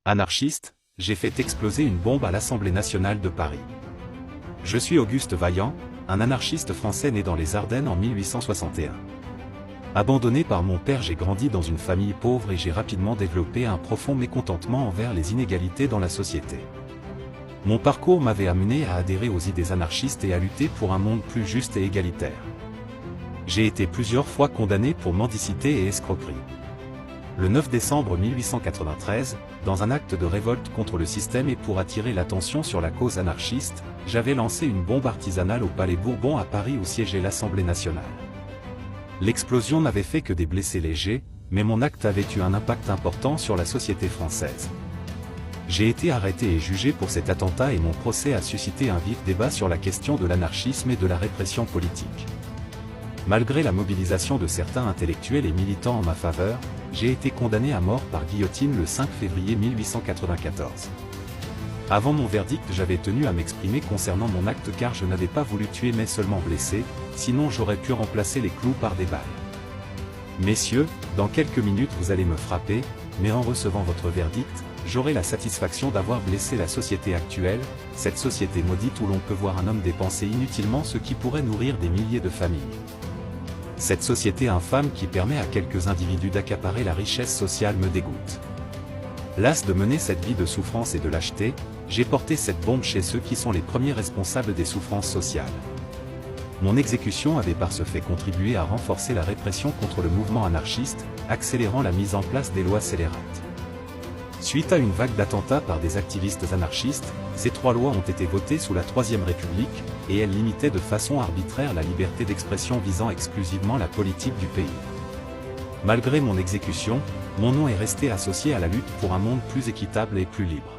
Anarchiste, j'ai fait exploser une bombe à l'Assemblée nationale de Paris. Je suis Auguste Vaillant, un anarchiste français né dans les Ardennes en 1861. Abandonné par mon père, j'ai grandi dans une famille pauvre et j'ai rapidement développé un profond mécontentement envers les inégalités dans la société. Mon parcours m'avait amené à adhérer aux idées anarchistes et à lutter pour un monde plus juste et égalitaire. J'ai été plusieurs fois condamné pour mendicité et escroquerie. Le 9 décembre 1893, dans un acte de révolte contre le système et pour attirer l'attention sur la cause anarchiste, j'avais lancé une bombe artisanale au Palais Bourbon à Paris où siégeait l'Assemblée nationale. L'explosion n'avait fait que des blessés légers, mais mon acte avait eu un impact important sur la société française. J'ai été arrêté et jugé pour cet attentat et mon procès a suscité un vif débat sur la question de l'anarchisme et de la répression politique. Malgré la mobilisation de certains intellectuels et militants en ma faveur, j'ai été condamné à mort par guillotine le 5 février 1894. Avant mon verdict, j'avais tenu à m'exprimer concernant mon acte car je n'avais pas voulu tuer mais seulement blesser, sinon j'aurais pu remplacer les clous par des balles. Messieurs, dans quelques minutes vous allez me frapper, mais en recevant votre verdict, j'aurai la satisfaction d'avoir blessé la société actuelle, cette société maudite où l'on peut voir un homme dépenser inutilement ce qui pourrait nourrir des milliers de familles. Cette société infâme qui permet à quelques individus d'accaparer la richesse sociale me dégoûte. Las de mener cette vie de souffrance et de lâcheté, j'ai porté cette bombe chez ceux qui sont les premiers responsables des souffrances sociales. Mon exécution avait par ce fait contribué à renforcer la répression contre le mouvement anarchiste, accélérant la mise en place des lois scélérates. Suite à une vague d'attentats par des activistes anarchistes, ces 3 lois ont été votées sous la Troisième République, et elles limitaient de façon arbitraire la liberté d'expression visant exclusivement la politique du pays. Malgré mon exécution, mon nom est resté associé à la lutte pour un monde plus équitable et plus libre.